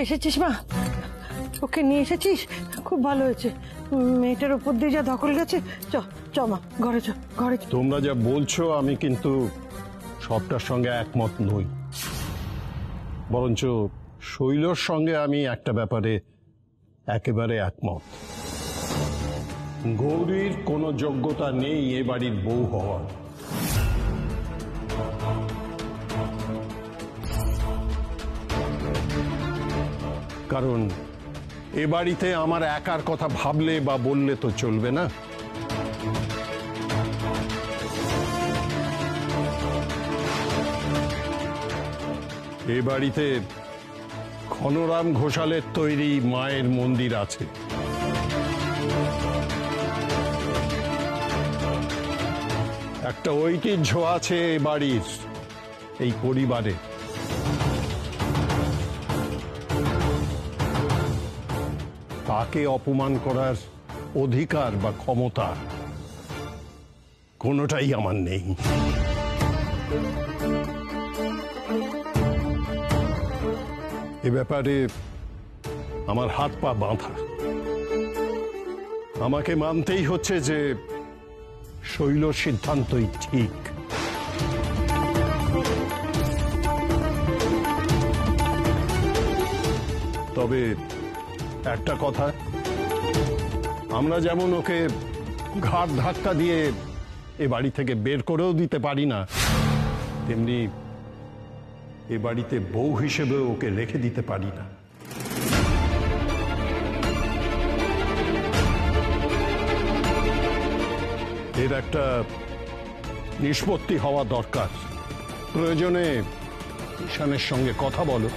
এসেছিস মা? ওকে নিয়ে এসেছিস? খুব ভালো হয়েছে। মেয়েটার উপর দিয়ে যা ধকল গেছে। চ মা, ঘরে চ, ঘরে। তোমরা যা বলছো আমি কিন্তু সবটার সঙ্গে একমত নই, বরঞ্চ শৈলর সঙ্গে আমি একটা ব্যাপারে একেবারে একমত। গৌরীর কোনো যোগ্যতা নেই এ বাড়ির বউ হওয়ার। কারণ এ বাড়িতে আমার একার কথা ভাবলে বা বললে তো চলবে না। এ বাড়িতে ঘনরাম ঘোষালের তৈরি মায়ের মন্দির আছে। একটা ঐতিহ্য আছে এ বাড়ির, এই পরিবারে। তাকে অপমান করার অধিকার বা ক্ষমতা কোনোটাই আমার নেই। এ ব্যাপারে আমার হাত পা বাঁধা। আমাকে মানতেই হচ্ছে যে শৈলর সিদ্ধান্তই ঠিক। তবে একটা কথা, আমরা যেমন ওকে ঘাড় ধাক্কা দিয়ে এ বাড়ি থেকে বের করেও দিতে পারি না, তেমনি এ বাড়িতে বউ হিসেবে ওকে রেখে দিতে পারি না। এর একটা নিষ্পত্তি হওয়া দরকার। প্রয়োজনে ঈশানের সঙ্গে কথা বলো,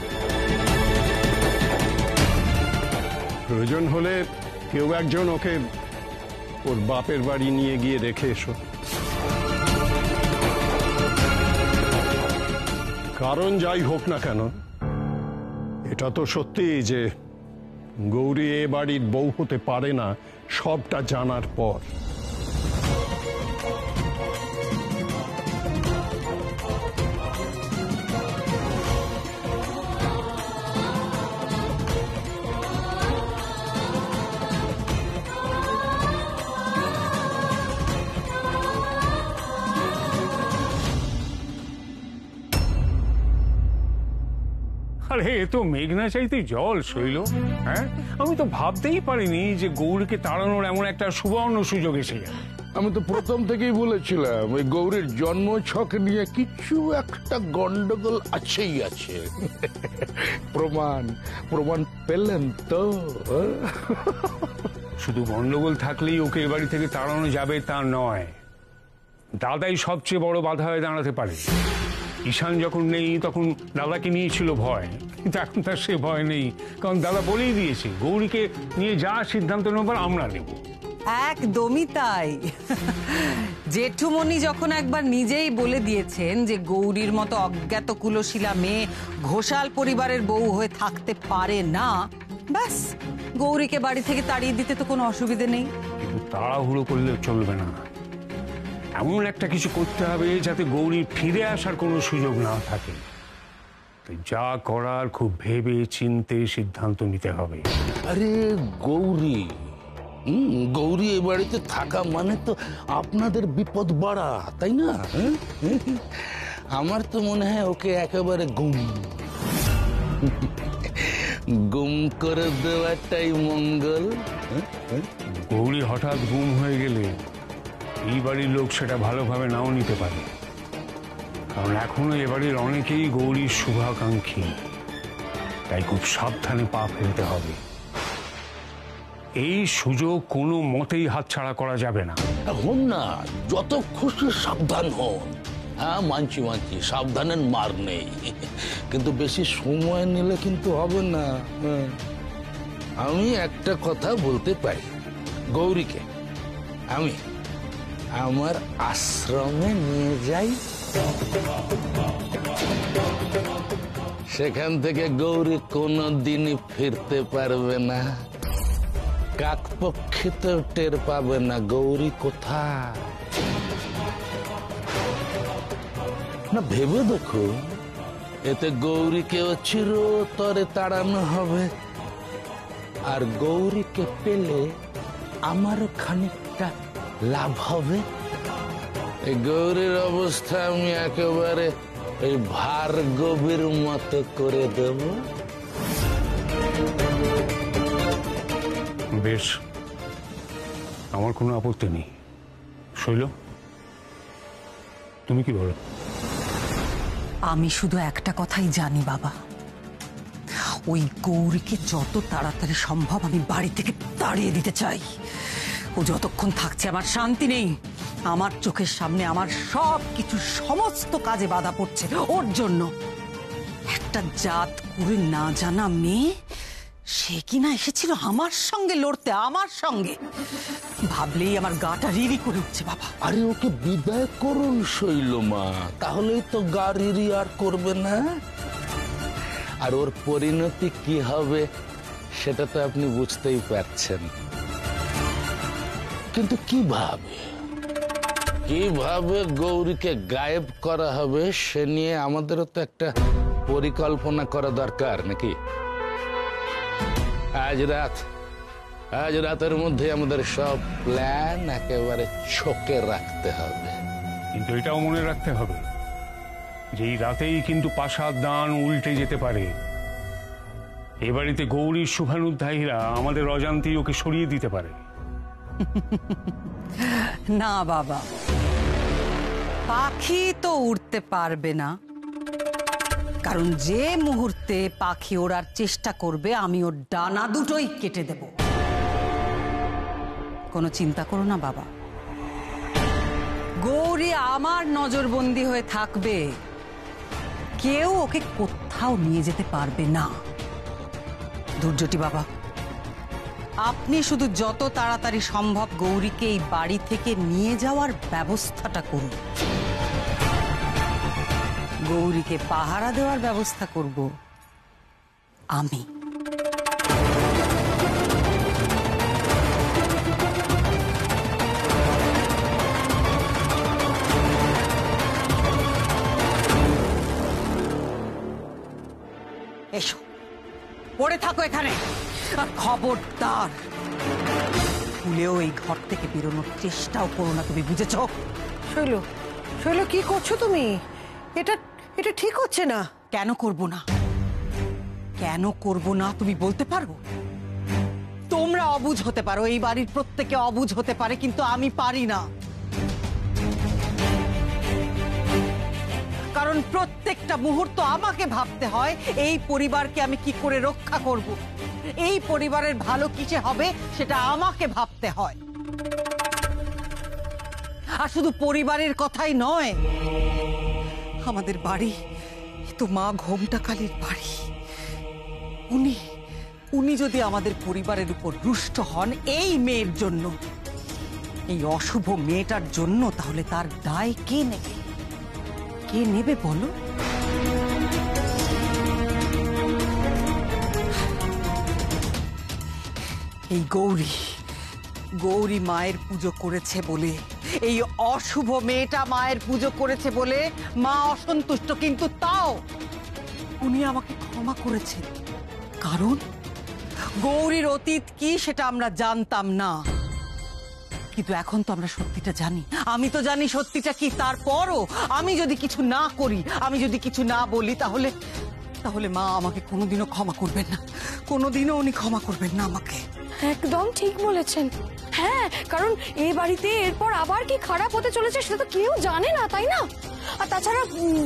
প্রয়োজন হলে কেউ একজন ওকে ওর বাপের বাড়ি নিয়ে গিয়ে রেখে এসো। কারণ যাই হোক না কেন, এটা তো সত্যি যে গৌরী এ বাড়ির বউ হতে পারে না, সবটা জানার পর। আরে এ তো মেঘনা চাইতে জল শৈল। হ্যাঁ, আমি তো ভাবতেই পারিনি যে গৌরীকে তাড়ানোর এমন একটা সুবর্ণ সুযোগ এসে যাবে। আমি তো প্রথম থেকেই বলেছিলাম ওই গৌরীর জন্ম ছক নিয়ে কিছু একটা গন্ডগোল আছেই আছে। প্রমাণ পেলেন তো? শুধু গন্ডগোল থাকলেই ওকে এ বাড়ি থেকে তাড়ানো যাবে তা নয়, দাদাই সবচেয়ে বড় বাধা হয়ে দাঁড়াতে পারে। ঈশান যখন নেই তখন দাদাকে নিয়েছিল ভয়, কিন্তু এখন তার সে ভয় নেই, কারণ দাদা বলেই দিয়েছে গৌরীকে নিয়ে যা সিদ্ধান্ত নেবার আমরা নেব। একদমই তাই। জেঠুমণি যখন একবার নিজেই বলে দিয়েছেন যে গৌরীর মতো অজ্ঞাত কুলশীলা মেয়ে ঘোষাল পরিবারের বউ হয়ে থাকতে পারে না, ব্যাস গৌরীকে বাড়ি থেকে তাড়িয়ে দিতে তো কোনো অসুবিধে নেই। কিন্তু তাড়াহুড়ো করলে চলবে না, এমন একটা কিছু করতে হবে যাতে গৌরী ফিরে আসার কোনো সুযোগ না থাকে। যা করার খুব ভেবে চিন্তে সিদ্ধান্ত নিতে হবে। আরে গৌরী এ বাড়িতে থাকা মানে তো আপনাদের বিপদ বাড়া, তাই না? আমার তো মনে হয় ওকে একেবারে গুম করে দেওয়াটাই মঙ্গল। গৌরী হঠাৎ গুম হয়ে গেলে এই বাড়ির লোক সেটা ভালোভাবে নাও নিতে পারে, কারণ এখনো এ বাড়ির অনেকেই গৌরীর শুভাকাঙ্ক্ষী। তাই খুব সাবধানে পা ফেলতে হবে। এই সুযোগ কোনো মতেই হাতছাড়া করা যাবে না। হন না, যত খুশি সাবধান হন। হ্যাঁ, মানছি সাবধানের মার নেই, কিন্তু বেশি সময় নিলে কিন্তু হবে না। আমি একটা কথা বলতে পারি, গৌরীকে আমি আমার আশ্রমে নিয়ে যাই, সেখান থেকে গৌরী কোনোদিনই ফিরতে পারবে না। কাকপক্ষিতে টের পাবে না গৌরী কোথায়। না ভেবে দেখো, এতে গৌরীকেও চিরতরে তাড়ানো হবে, আর গৌরীকে পেলে আমারও খানিকটা লাভ হবে। এই গৌরীর অবস্থা আমি একেবারে এই ভার্গবীর মতো করে দেব। বেশ, আমার কোনো আপত্তি নেই। শৈল, তুমি কি বলো? আমি শুধু একটা কথাই জানি বাবা, ওই গৌরীকে যত তাড়াতাড়ি সম্ভব আমি বাড়ি থেকে তাড়িয়ে দিতে চাই। ও যতক্ষণ থাকছে আমার শান্তি নেই। আমার চোখের সামনে আমার সব কিছু, সমস্ত কাজে বাধা পড়ছে ওর জন্য। একটা জাত করে না জানা মেয়ে, সে কিনা এসেছিল আমার সঙ্গে লড়তে, আমার সঙ্গে। ভাবলেই আমার গাটা রিরি করে উঠছে বাবা। আরে ওকে বিদায় করুন শৈলমা, তাহলেই তো গাড়ি আর করবে না। আর ওর পরিণতি কি হবে সেটা তো আপনি বুঝতেই পারছেন। কিন্তু কিভাবে গৌরীকে গায়েব করা হবে সে নিয়ে আমাদেরও তো একটা পরিকল্পনা করা দরকার নাকি? আজ রাতের মধ্যে আমাদের সব প্ল্যান একেবারে ছকে রাখতে হবে। কিন্তু এটাও মনে রাখতে হবে যে এই রাতেই কিন্তু প্রাসাদ দান উল্টে যেতে পারে। এ বাড়িতে গৌরীর শুভানুধ্যায়ীরা আমাদের অজান্তেই ওকে সরিয়ে দিতে পারে। না বাবা, পাখি তো উড়তে পারবে না, কারণ যে মুহূর্তে পাখি ওড়ার চেষ্টা করবে আমি ওর ডানা দুটোই কেটে দেব। কোনো চিন্তা করো না বাবা, গৌরী আমার নজরবন্দি হয়ে থাকবে, কেউ ওকে কোথাও নিয়ে যেতে পারবে না। দুর্যোটি বাবা, আপনি শুধু যত তাড়াতাড়ি সম্ভব গৌরীকে এই বাড়ি থেকে নিয়ে যাওয়ার ব্যবস্থাটা করুন। গৌরীকে পাহারা দেওয়ার ব্যবস্থা করব আমি। এসো, পড়ে থাকো এখানে, আর খবরদার ভুলেও এই ঘর থেকে বেরোনোর চেষ্টাও করো না, তুমি বুঝেছ? শৈল, শৈল কি করছো তুমি? এটা এটা ঠিক হচ্ছে না। কেন করব না? কেন করব না তুমি বলতে পারো? তোমরা অবুঝ হতে পারো, এই বাড়ির প্রত্যেকে অবুঝ হতে পারে, কিন্তু আমি পারি না। কারণ প্রত্যেকটা মুহূর্ত আমাকে ভাবতে হয় এই পরিবারকে আমি কি করে রক্ষা করব, এই পরিবারের ভালো কিসে হবে সেটা আমাকে ভাবতে হয়। আর শুধু পরিবারের কথাই নয়, আমাদের বাড়ি তো মা ঘোমটা কালীর বাড়ি। উনি যদি আমাদের পরিবারের উপর রুষ্ট হন এই মেয়ের জন্য, এই অশুভ মেয়েটার জন্য, তাহলে তার দায় কে নেবে? কে নেবে বলো? এই গৌরী মায়ের পুজো করেছে বলে, এই অশুভ মেয়েটা মায়ের পুজো করেছে বলে মা অসন্তুষ্ট, কিন্তু তাও উনি আমাকে ক্ষমা করেছেন। কারণ গৌরীর অতীত কি সেটা আমরা জানতাম না, কিন্তু এখন তো আমরা সত্যিটা জানি। আমি তো জানি সত্যিটা কি, তারপরও আমি যদি কিছু না করি, আমি যদি কিছু না বলি, তাহলে মা আমাকে কোনোদিনও ক্ষমা করবেন না, কোনোদিনও উনি ক্ষমা করবেন না আমাকে। একদম ঠিক বলেছেন। হ্যাঁ, কারণ এই বাড়িতে এরপর আবার কি খারাপ হতে চলেছে সেটা তো কেউ জানে না, তাই না? আর তাছাড়া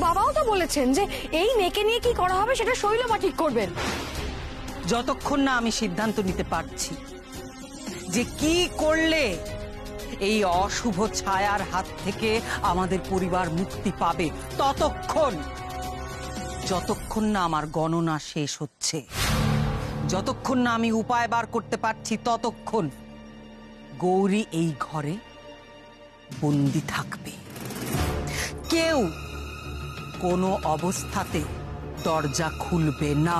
বাবাও তো বলেছেন যে এই মেয়েকে নিয়ে কি করা হবে সেটা শৈলমা ঠিক করবেন। যতক্ষণ না আমি সিদ্ধান্ত নিতে পারছি যে কি করলে এই অশুভ ছায়ার হাত থেকে আমাদের পরিবার মুক্তি পাবে, যতক্ষণ না আমার গণনা শেষ হচ্ছে, যতক্ষণ না আমি উপায় বার করতে পারছি, ততক্ষণ গৌরী এই ঘরে বন্দি থাকবে। কেউ কোনো অবস্থাতে দরজা খুলবে না।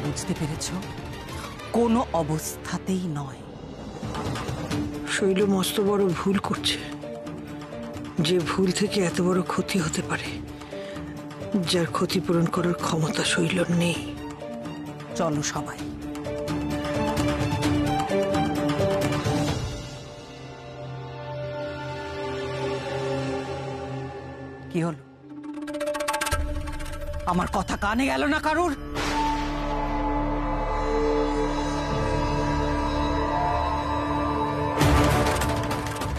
বুঝতে পেরেছ? কোনো অবস্থাতেই নয়। শৈল মস্ত বড় ভুল করছে। যে ভুল থেকে এত বড় ক্ষতি হতে পারে, যার ক্ষতিপূরণ করার ক্ষমতা শৈলর নেই। চলো সবাই। কি হলো? আমার কথা কানে গেল না কারুর?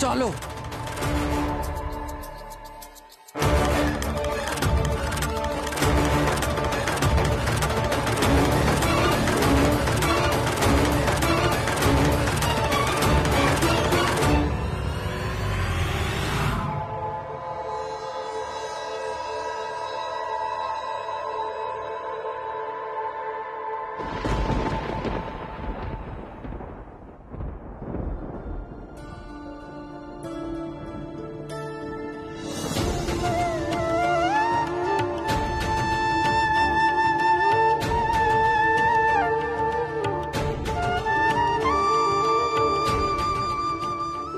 চলো।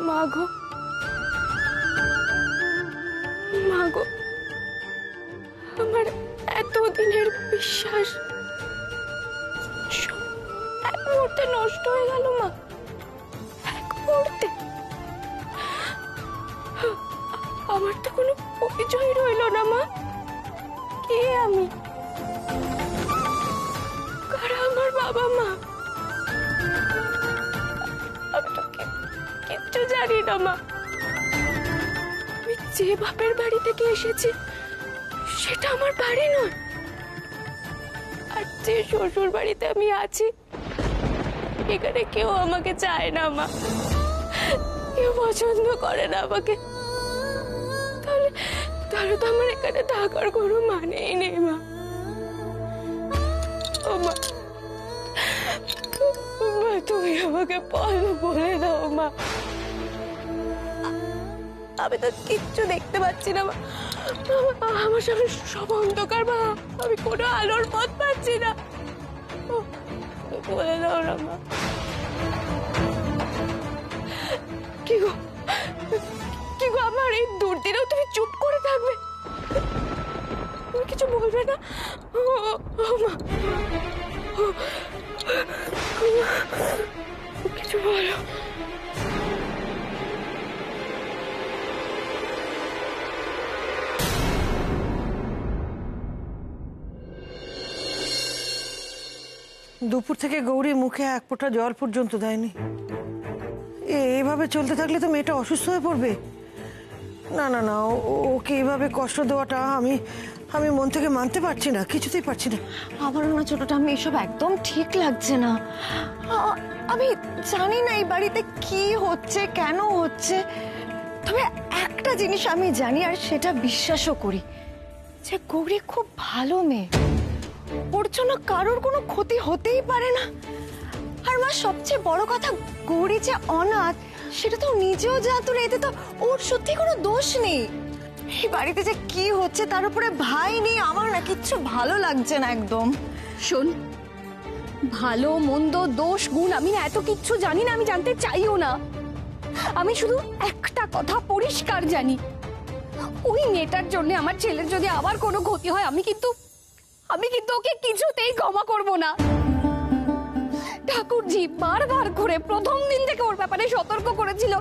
মাগো, মাগো, আমার এতদিনের বিশ্বাস সব এক মুহূর্তে নষ্ট হয়ে গেল মা, এক মুহূর্তে। আমার তো কোনো পরিচয় রইল না মা। কে আমি? কারা আমার বাবা মা? আমি তো কিচ্ছু জানি না মা। আমি যে বাপের বাড়ি থেকে এসেছি সেটা আমার বাড়ি নয়, আর যে শ্বশুর বাড়িতে আমি আছি এখানে কেউ আমাকে চায় না মা, কেউ পছন্দ করে না আমাকে। তাহলে তো আমার এখানে থাকার কোনো মানেই নেই মা। ও মা, তুমি আমাকে বলে দাও মা। আমি তো কিচ্ছু দেখতে পাচ্ছি না মা, আমার সামনে সব অন্ধকার মা, আমি কোনো আলোর পথ পাচ্ছি না। বলে দাও না মা। কি গো, কি গো, আমার এই দুর্দিনেও তুমি চুপ করে থাকবে? তুমি কিছু বলবে না? মা, কিছু বলো। দুপুর থেকে গৌরী মুখে এক ফোঁটা জল পর্যন্ত দেয়নি। এইভাবে চলতে থাকলে তো মেয়েটা অসুস্থ হয়ে পড়বে। না না না, ওকে এইভাবে কষ্ট দেওয়াটা আমি মন থেকে মানতে পারছি না, কিছুতেই পারছি না। আমারও না ছোটটা, আমি এসব একদম ঠিক লাগছে না। আমি জানি না এই বাড়িতে কি হচ্ছে, কেন হচ্ছে, তবে একটা জিনিস আমি জানি আর সেটা বিশ্বাসও করি, যে গৌরী খুব ভালো মেয়ে, ওর জন্য কারোর কোনো ক্ষতি হতেই পারে না। আর মা, সবচেয়ে বড় কথা, গৌরী যে অনাথ সেটা তো নিজেও জানতো না, এতে তো ওর সত্যি কোনো দোষ নেই। এই বাড়িতে যে কি হচ্ছে তার উপরে ভাই নেই, আমার না কিচ্ছু ভালো লাগছে না একদম। শোন, ভালো মন্দ দোষ গুণ আমি না এত কিচ্ছু জানি না, আমি জানতে চাইও না। আমি শুধু একটা কথা পরিষ্কার জানি, ওই মেয়েটার জন্য আমার ছেলের যদি আবার কোনো ক্ষতি হয় আমি কিন্তু ওকে কিছুতেই ক্ষমা করব না। ঠাকুরজি বারবার করে প্রথম দিন থেকে ওর ব্যাপারে সতর্ক করেছিল,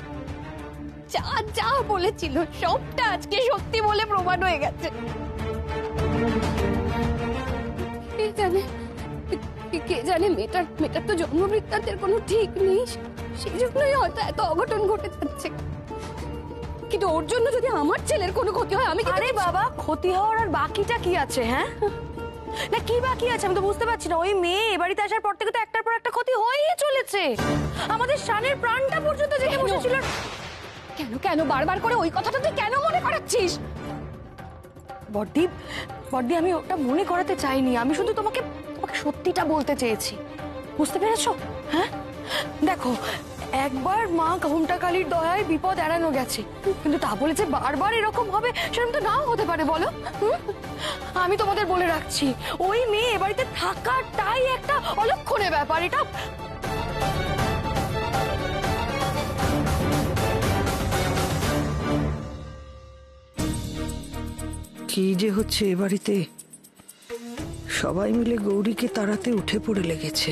যা যা বলেছিল সবটা আজকে সত্যি বলে প্রমাণ হয়ে গেছে। কে জানে মেয়েটার তো জন্ম বৃত্তান্তের কোনো ঠিক নেই, সেই জন্যই হয়তো এত অঘটন ঘটে যাচ্ছে। কিন্তু ওর জন্য যদি আমার ছেলের কোনো ক্ষতি হয় আমি আরে বাবা, ক্ষতি হওয়ার আর বাকিটা কি আছে? হ্যাঁ না, কি বাকি আছে আমি তো বুঝতে পারছি না। ওই মেয়ে এ বাড়িতে আসার পর থেকে তো একটার পর একটা ক্ষতি হয়েই চলেছে, আমাদের শানের প্রাণটা পর্যন্ত জেগে বসেছিল। কেন কেন বারবার করে ওই কথাটা তুই কেন মনে করাচ্ছিস? বড়দি, আমি ওটা মনে করাতে চাইনি, আমি শুধু তোমাকে সত্যিটা বলতে চেয়েছি, বুঝতে পেরেছো? হ্যাঁ দেখো, একবার মা ঘোমটা কালীর দয়ায় বিপদ এড়ানো গেছে, কিন্তু তা বলে যে বারবার এরকম হবে সেরকম তো নাও হতে পারে, বলো? আমি তোমাদের বলে রাখছি, ওই মেয়ে এ বাড়িতে থাকাটাই একটা অলক্ষণে ব্যাপার। এটা কি যে হচ্ছে এ বাড়িতে, সবাই মিলে গৌরীকে তাড়াতে উঠে পড়ে লেগেছে।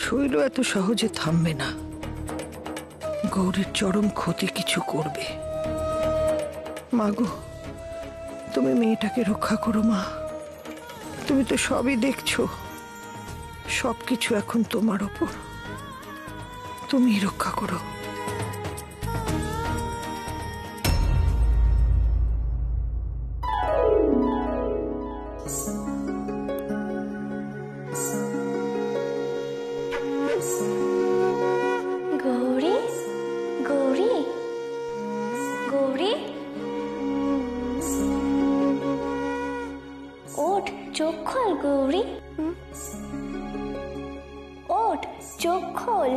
শৈল এত সহজে থামবে না, গৌরীর চরম ক্ষতি কিছু করবে। মাগো, তুমি মেয়েটাকে রক্ষা করো মা, তুমি তো সবই দেখছো, সবকিছু এখন তোমার ওপর, তুমি রক্ষা করো। গৌরী, গৌরী, গৌরী, ওঠ, চোখ খোল গৌরী, ওঠ, চোখ খোল।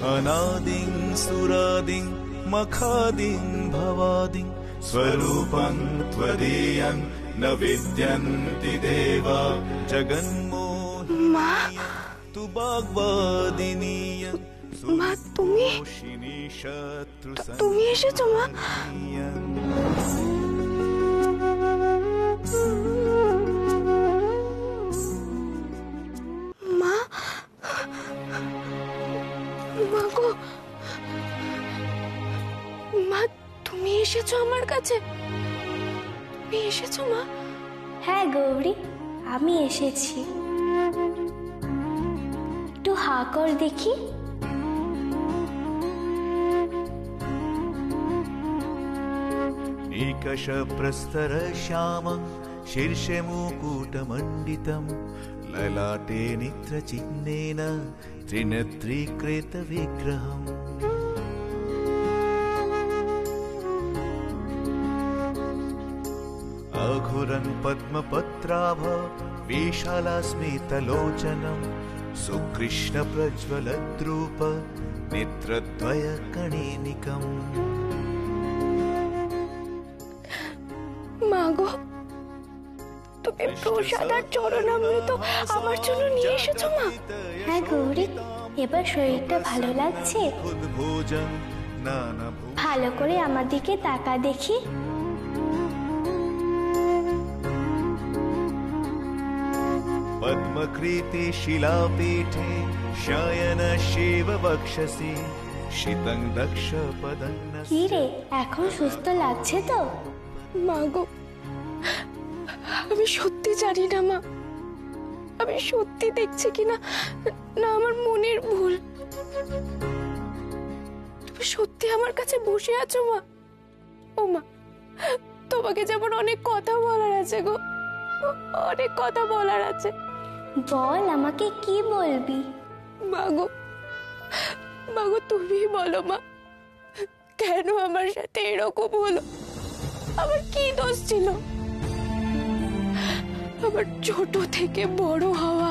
अनादिं सुरादिं मखादिं भवादिं स्वरूपं त्वदीयं न विद्यन्ति देवा जगन्मोहिनी तु वाग्वादिनीयं মা, তুমি তুমি এসেছো মা? মা, মা গো, মা তুমি এসেছো আমার কাছে? তুমি এসেছো মা? হ্যাঁ গৌরী, আমি এসেছি। একটু হা কর দেখি। निकषप्रस्तर श्यामं शीर्षे मुकुटमण्डितं ललाटे नित्रचिह्नेन त्रिनेत्रीकृतविग्रहम् अघुरन् पद्मपत्राभ विशालास्मितलोचनं सुकृष्णप्रज्वलद्रूप नेत्रद्वयकणेनिकम्। মাগো, তুমি প্রসাদ আর চরণামৃত আমার জন্য নিয়ে এসেছো মা? হ্যাঁ গৌরী, এবার শরীরটা ভালো লাগছে? ভালো করে আমার দিকে তাকা দেখি। पद्मकृते शिलापीठे शयन शिव वक्षसि शीतं दक्ष पदन्न। কি রে, এখন সুস্থ লাগছে তো? মাগো, আমি সত্যি জানি না মা, আমি সত্যি দেখছি কিনা না আমার মনের ভুল। তুমি সত্যি আমার কাছে বসে আছো মা? ও মা, তোমাকে যেমন অনেক কথা বলার আছে গো, অনেক কথা বলার আছে। বল, আমাকে কি বলবি? মাগো, মাগো তুমি বলো মা, কেন আমার সাথে এরকম হলো? আমার কি দোষ ছিল? আমার ছোট থেকে বড় হওয়া,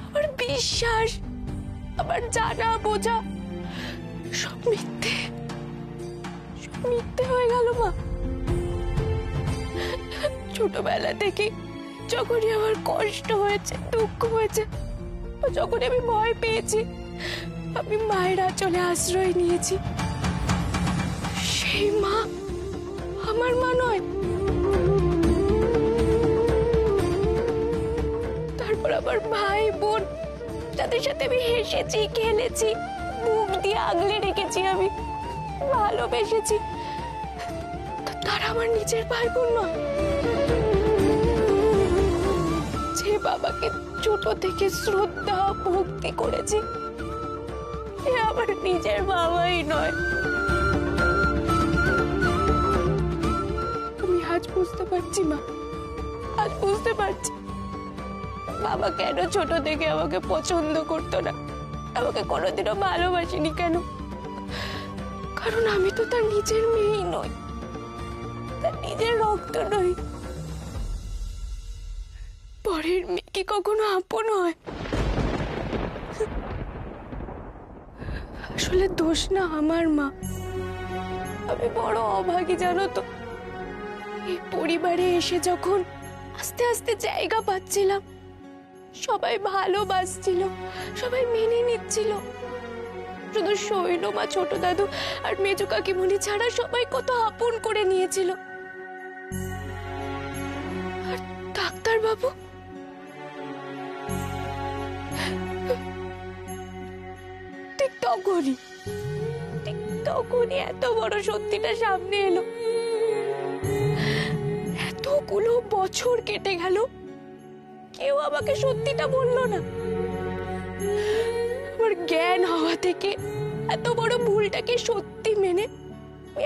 আমার বিশ্বাস, আমার জানা বোঝা সব মিথ্যে, সব মিথ্যে হয়ে গেল মা। ছোটবেলা থেকে যখনই আমার কষ্ট হয়েছে, দুঃখ হয়েছে, যখনই আমি ভয় পেয়েছি, আমি মায়ের আঁচলে আশ্রয় নিয়েছি। সেই মা আমার মা নয়। তারপর আমার ভাই বোন, যাদের সাথে আমি হেসেছি, খেলেছি, মুখ দিয়ে আগলে রেখেছি, আমি ভালোবেসেছি, তারা আমার নিজের ভাই বোন নয়। যে বাবাকে ছোট থেকে শ্রদ্ধা ভক্তি করেছি, এ আমার নিজের বাবাই নয়। আমি আজ বুঝতে পারছি মা, আজ বুঝতে পারছি বাবা কেন ছোট থেকে আমাকে পছন্দ করতো না, আমাকে কোনোদিনও ভালোবাসিনি কেন। কারণ আমি তো তার নিজের মেয়েই নই, তার নিজের রক্ত নই। পরের মেয়ে কি কখনো আপন হয়? আসলে দোষ না আমার মা, আমি বড় অভাগী জানো তো। এই পরিবারে এসে যখন আস্তে আস্তে জায়গা পাচ্ছিলাম, সবাই ভালোবাসছিল, সবাই মেনে নিচ্ছিল, শুধু শৈল মা, ছোট দাদু আর মেজো কাকিমণি ছাড়া সবাই কত আপন করে নিয়েছিল। আর ডাক্তার বাবু, ঠিক তখনই এত বড় সত্যিটা সামনে এলো। এতগুলো বছর কেটে গেল, কেউ আমাকে সত্যিটা বললো না। আমার জ্ঞান হওয়া থেকে এত বড় ভুলটাকে সত্যি মেনে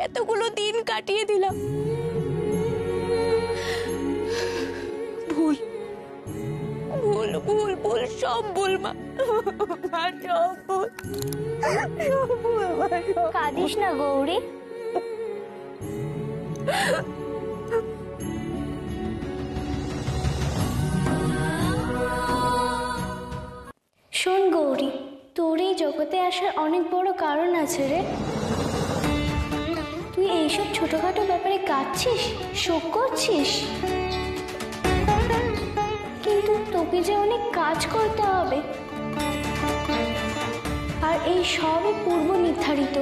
এতগুলো দিন কাটিয়ে দিলাম। ভুল ভুল ভুল ভুল, সব ভুল মা, সব ভুল। কাঁদিস না গৌরী। শোন গৌরী, তোর এই জগতে আসার অনেক বড় কারণ আছে রে। তুই এইসব ছোটখাটো ব্যাপারে কাঁদছিস, শোক করছিস, কিন্তু তোকে যে অনেক কাজ করতে হবে, আর এই সবই পূর্ব নির্ধারিত।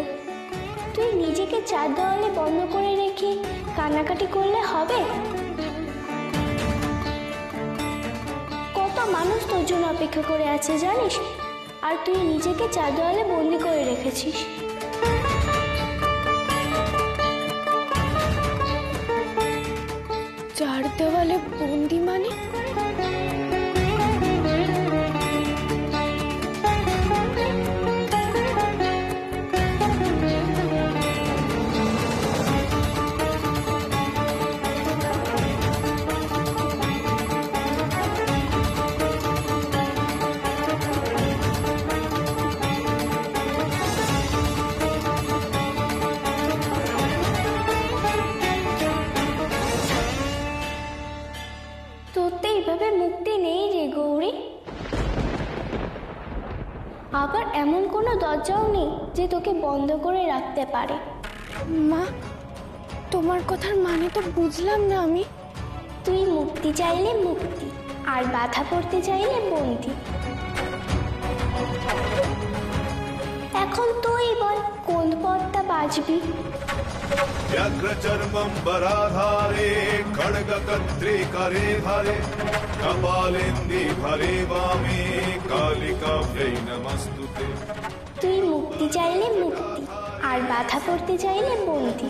তুই নিজেকে চার দেওয়ালে বন্ধ করে রেখে কান্নাকাটি করলে হবে? কত মানুষ তোর জন্য অপেক্ষা করে আছে জানিস, আর তুই নিজেকে চার দেওয়ালে বন্দি করে রেখেছিস। চার দেওয়ালে বন্দি মানে? আবার এমন কোনো দরজাও নেই যে তোকে বন্ধ করে রাখতে পারে। মা, তোমার কথার মানে তো বুঝলাম না আমি। তুই মুক্তি চাইলে মুক্তি, আর বাধা পড়তে চাইলে বন্দি। এখন তুই বল কোন পথটা বাজবি। व्याघ्रचर्मम्बराधारे खड्गकर्त्रे करे धरे कपालेन्दि भरे वामे कालिकाभ्यै नमस्तुते। তুই মুক্তি চাইলে মুক্তি, আর বাধা পড়তে চাইলে বন্দি।